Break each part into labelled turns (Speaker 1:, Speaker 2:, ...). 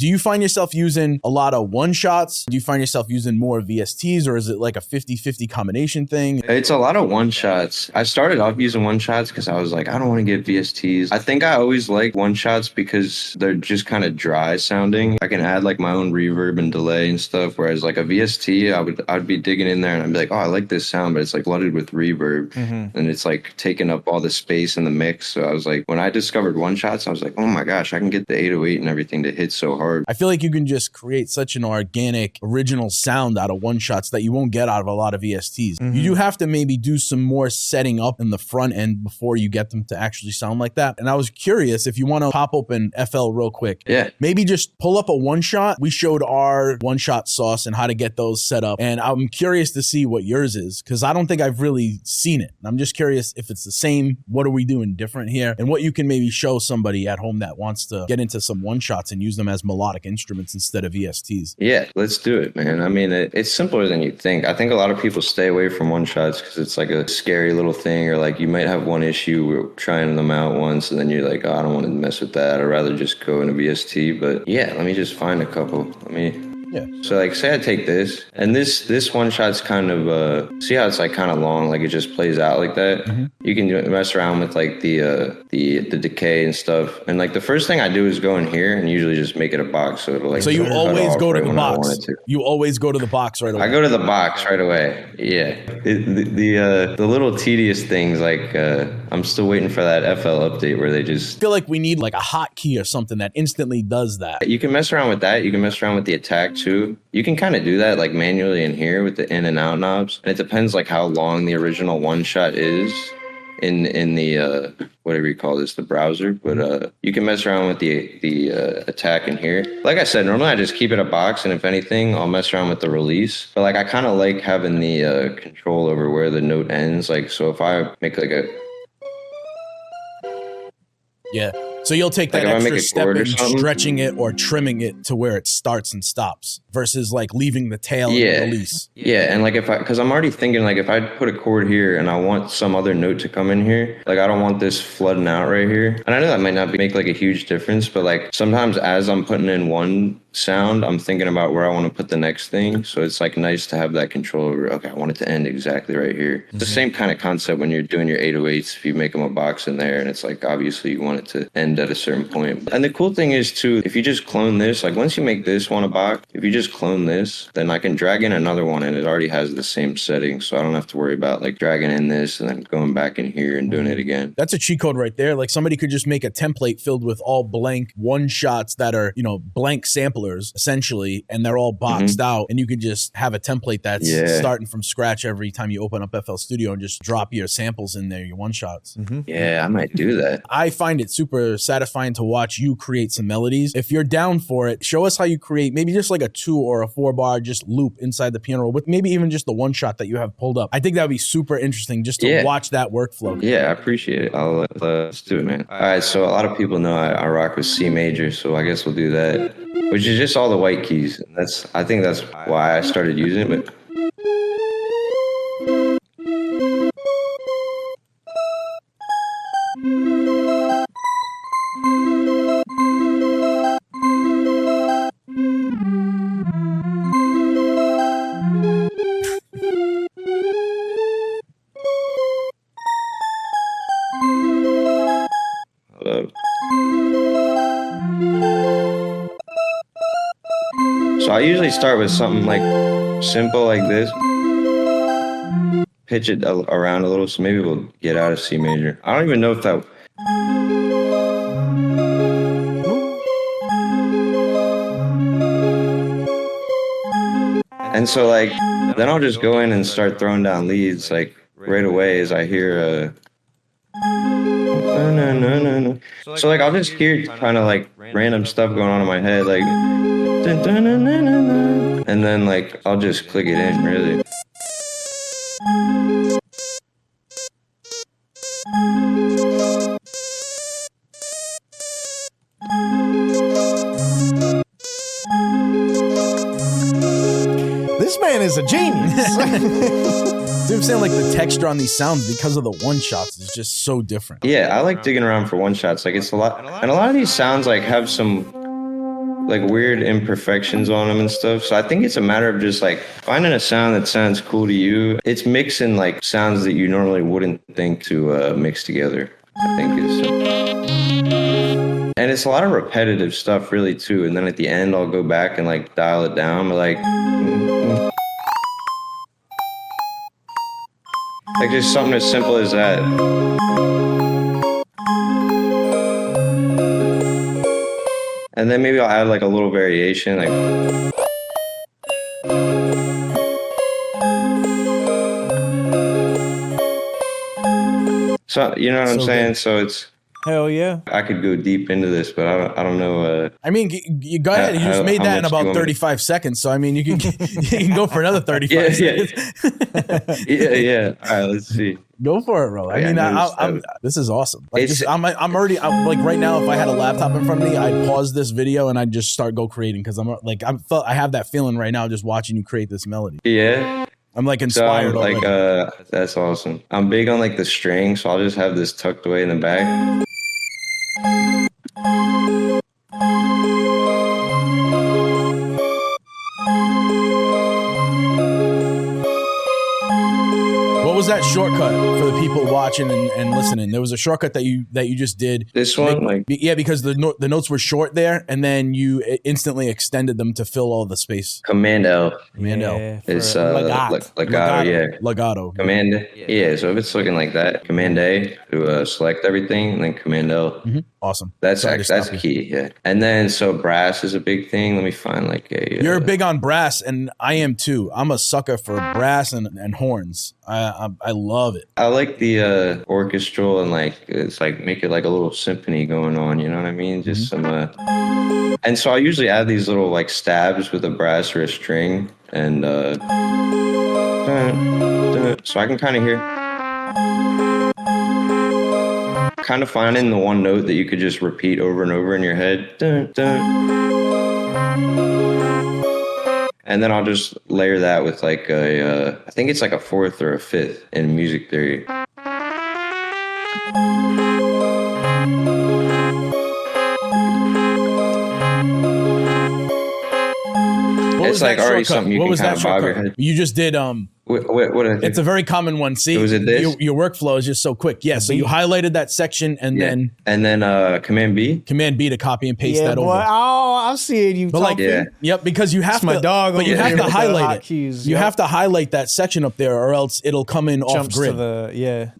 Speaker 1: Do you find yourself using a lot of one shots? Do you find yourself using more VSTs, or is it like a 50-50 combination thing?
Speaker 2: It's a lot of one shots. I started off using one shots because I was like, I don't want to get VSTs. I think I always like one shots because they're just kind of dry sounding. I can add like my own reverb and delay and stuff. Whereas like a VST, I'd be digging in there and I'd be like, oh, I like this sound, but it's like flooded with reverb and it's like taking up all the space in the mix. So I was like, when I discovered one shots, I was like, oh my gosh, I can get the 808 and everything to hit so hard.
Speaker 1: I feel like you can just create such an organic, original sound out of one shots that you won't get out of a lot of VSTs. You do have to maybe do some more setting up in the front end before you get them to actually sound like that. And I was curious if you want to pop open FL real quick.
Speaker 2: Yeah.
Speaker 1: Maybe just pull up a one shot. We showed our one shot sauce and how to get those set up. And I'm curious to see what yours is because I don't think I've really seen it. I'm just curious if it's the same. What are we doing different here? And what you can maybe show somebody at home that wants to get into some one shots and use them as melodic instruments instead of VSTs.
Speaker 2: Yeah, let's do it, man. I mean, it's simpler than you think. I think a lot of people stay away from one shots because it's like a scary little thing, or like you might have one issue with trying them out once and then you're like, oh, I don't want to mess with that. I'd rather just go in a VST. But yeah, let me just find a couple.
Speaker 1: Yeah.
Speaker 2: So like say I take this and this one shot's kind of see how it's like kind of long, like it just plays out like that. You can mess around with like the decay and stuff. And like the first thing I do is go in here and usually just make it a box. So it'll like,
Speaker 1: so you always go to the box. You always go to the box right away.
Speaker 2: I go to the box right away. Yeah. The little tedious things, like I'm still waiting for that FL update where they just
Speaker 1: I feel like we need like a hotkey or something that instantly does that.
Speaker 2: You can mess around with that. You can mess around with the attack too. You can kind of do that like manually in here with the in and out knobs. And it depends like how long the original one shot is in the whatever you call this, the browser. But you can mess around with the attack in here. Like I said, normally I just keep it a box, and if anything, I'll mess around with the release. But like I kind of like having the control over where the note ends. Like so if I make like a
Speaker 1: So you'll take that extra step in stretching it or trimming it to where it starts and stops versus like leaving the tail in the release.
Speaker 2: Yeah, and like because I'm already thinking like if I put a chord here and I want some other note to come in here, like I don't want this flooding out right here. And I know that might not make like a huge difference, but like sometimes as I'm putting in one sound, I'm thinking about where I want to put the next thing. So it's like nice to have that control over, okay, I want it to end exactly right here. The same kind of concept when you're doing your 808s, if you make them a box in there and it's like obviously you want it to end at a certain point. And the cool thing is too, if you just clone this, like once you make this one a box, if you just clone this, then I can drag in another one and it already has the same setting. So I don't have to worry about like dragging in this and then going back in here and doing it again.
Speaker 1: That's a cheat code right there. Like somebody could just make a template filled with all blank one shots that are, you know, blank samplers essentially, and they're all boxed out. And you could just have a template that's starting from scratch every time you open up FL Studio and just drop your samples in there, your one shots.
Speaker 2: Yeah, I might do that.
Speaker 1: I find it super satisfying to watch you create some melodies. If you're down for it, show us how you create maybe just like a 2 or a 4 bar just loop inside the piano roll with maybe even just the one shot that you have pulled up. I think that would be super interesting just to watch that workflow.
Speaker 2: Yeah, I appreciate it. Let's do it, man. All right, so a lot of people know I rock with C major, so I guess we'll do that, which is just all the white keys. I think that's why I started using it. But so I usually start with something like simple like this, pitch it around a little, so maybe we'll get out of C major. I don't even know if that... And so like, then I'll just go in and start throwing down leads like right away as I hear So like I'll just hear kind of like random stuff going on in my head, like, and then like I'll just click it in, really.
Speaker 1: This man is a genius. See what I'm saying? Like the texture on these sounds because of the one shots is just so different.
Speaker 2: Yeah, I like digging around for one shots. Like it's a lot, and a lot of these sounds like have some like weird imperfections on them and stuff. So I think it's a matter of just like finding a sound that sounds cool to you. It's mixing like sounds that you normally wouldn't think to mix together, I think is. And it's a lot of repetitive stuff really too. And then at the end, I'll go back and like dial it down, but like just something as simple as that. And then maybe I'll add like a little variation, like. So, you know what I'm saying? Good. So it's.
Speaker 3: Hell yeah.
Speaker 2: I could go deep into this, but I don't know.
Speaker 1: I mean, you go ahead. You just made that in about 35 seconds. So, I mean, you can go for another 35 seconds.
Speaker 2: Yeah. All right, let's see.
Speaker 1: Go for it, bro. I mean, this is awesome. Like, I'm like right now, if I had a laptop in front of me, I'd pause this video and I'd just start creating because I have that feeling right now just watching you create this melody.
Speaker 2: Yeah.
Speaker 1: I'm like inspired.
Speaker 2: So like, that's awesome. I'm big on like the string, so I'll just have this tucked away in the back.
Speaker 1: What was that shortcut for the people watching and listening? There was a shortcut that you just did.
Speaker 2: This one,
Speaker 1: because the notes were short there, and then you instantly extended them to fill all the space.
Speaker 2: Command L.
Speaker 1: Command L.
Speaker 2: It's legato. Yeah.
Speaker 1: Legato.
Speaker 2: Command. Yeah. So if it's looking like that, Command A to select everything, and then Command L.
Speaker 1: Mm-hmm. Awesome.
Speaker 2: That's key. Yeah. And then so brass is a big thing. Let me find like a.
Speaker 1: You're big on brass, and I am too. I'm a sucker for brass and horns. I love it.
Speaker 2: I like the orchestral and like it's like make it like a little symphony going on. You know what I mean? Just some. And so I usually add these little like stabs with a brass or a string, and so I can kind of hear. Kind of finding the one note that you could just repeat over and over in your head. Dun, dun. And then I'll just layer that with like I think it's like a fourth or a fifth in music theory. It's like already something you can kind of bob your head.
Speaker 1: You just did
Speaker 2: What
Speaker 1: it's a very common one. See,
Speaker 2: was it this?
Speaker 1: Your workflow is just so quick. Yeah, so you highlighted that section and then
Speaker 2: Command B.
Speaker 1: Command B to copy and paste that over.
Speaker 3: Oh, I'm seeing you.
Speaker 1: But yep, because you have to.
Speaker 3: My dog.
Speaker 1: But you have to highlight it.
Speaker 3: Keys,
Speaker 1: you have to highlight that section up there, or else it'll come in off grid.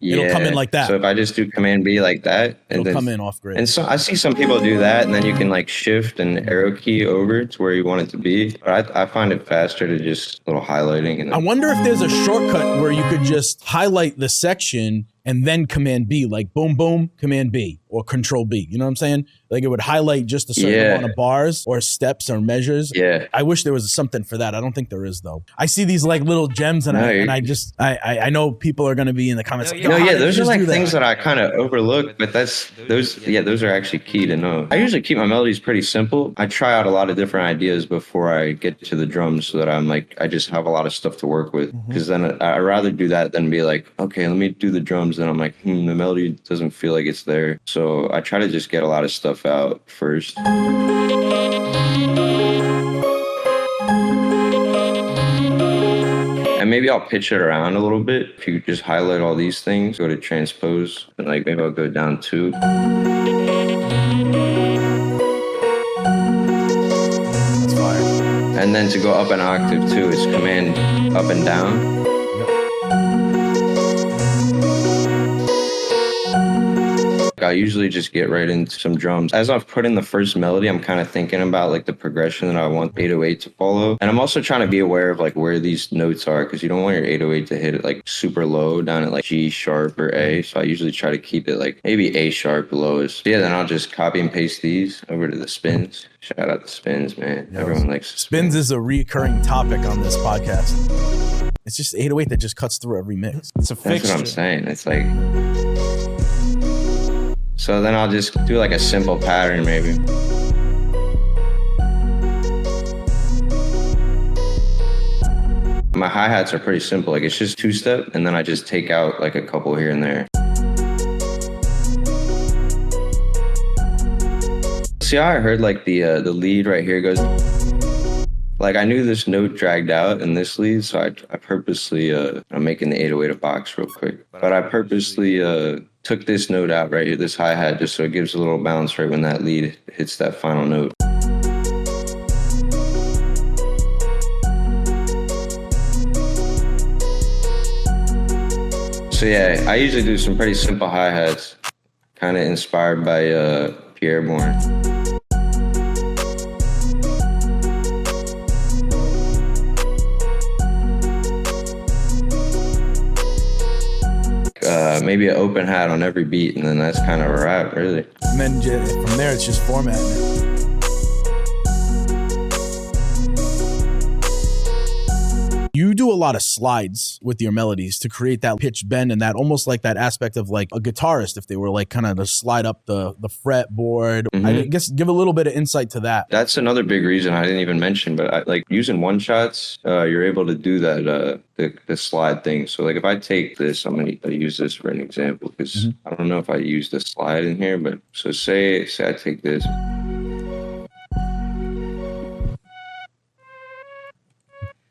Speaker 1: It'll come in like that.
Speaker 2: So if I just do Command B like that, and
Speaker 1: it'll come in off grid.
Speaker 2: And so I see some people do that, and then you can like shift an arrow key over to where you want it to be. But I find it faster to just a little highlighting. And
Speaker 1: I wonder if there's a shortcut where you could just highlight the section and then Command B, like boom, boom, Command B or Control B. You know what I'm saying? Like it would highlight just a certain amount of bars or steps or measures.
Speaker 2: Yeah.
Speaker 1: I wish there was something for that. I don't think there is though. I see these like little gems and I know people are going to be in the comments.
Speaker 2: Those are like things that I kind of overlook, but those are actually key to know. I usually keep my melodies pretty simple. I try out a lot of different ideas before I get to the drums so that I just have a lot of stuff to work with. Because then I'd rather do that than be like, okay, let me do the drums. Then I'm like, the melody doesn't feel like it's there. So I try to just get a lot of stuff out first. And maybe I'll pitch it around a little bit. If you just highlight all these things, go to transpose, and like maybe I'll go down 2.
Speaker 1: That's fire.
Speaker 2: And then to go up an octave too, it's Command up and down. I usually just get right into some drums. As I've put in the first melody, I'm kind of thinking about like the progression that I want 808 to follow. And I'm also trying to be aware of like where these notes are, because you don't want your 808 to hit it like super low down at like G sharp or A. So I usually try to keep it like maybe A sharp lowest. Yeah, then I'll just copy and paste these over to the spins. Shout out the spins, man.
Speaker 1: Yes.
Speaker 2: Everyone likes
Speaker 1: spins is a recurring topic on this podcast. It's just 808 that just cuts through every mix.
Speaker 3: It's a fixture.
Speaker 2: That's what I'm saying. It's like... So then I'll just do like a simple pattern maybe. My hi-hats are pretty simple. Like it's just 2-step and then I just take out like a couple here and there. see how I heard like the lead right here goes. Like I knew this note dragged out in this lead, so I purposely I'm making the 808 a box real quick, but I purposely took this note out right here, this hi-hat, just so it gives a little bounce right when that lead hits that final note. So yeah, I usually do some pretty simple hi-hats, kind of inspired by Pierre Bourne. Maybe an open hat on every beat, and then that's kind of a wrap, really.
Speaker 1: And then from there, it's just formatting it. You do a lot of slides with your melodies to create that pitch bend and that almost like that aspect of like a guitarist if they were like kind of to slide up the fretboard. Mm-hmm. I guess give a little bit of insight to that.
Speaker 2: That's another big reason I didn't even mention, but I like using one shots. You're able to do that the slide thing. So like if I take this, I'm gonna use this for an example because I don't know if I use the slide in here, but so say I take this.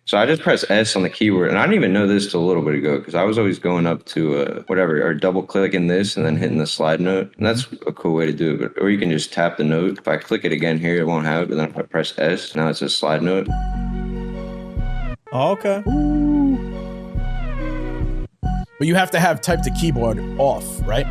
Speaker 2: So I just press S on the keyboard, and I didn't even know this till a little bit ago because I was always going up to whatever, or double clicking this and then hitting the slide note. And that's a cool way to do it. Or you can just tap the note. If I click it again here, it won't have it. But then if I press S, now it's a slide note.
Speaker 3: Oh, okay.
Speaker 1: But you have to have type to keyboard off, right?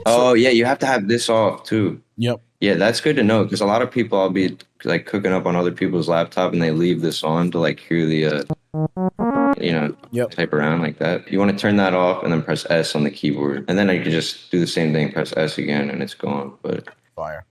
Speaker 2: Oh, yeah, you have to have this off too.
Speaker 1: Yep.
Speaker 2: Yeah, that's good to know because a lot of people I'll be like cooking up on other people's laptop and they leave this on to like hear the, type around like that. You want to turn that off and then press S on the keyboard. And then you can just do the same thing, press S again and it's gone. But
Speaker 1: fire.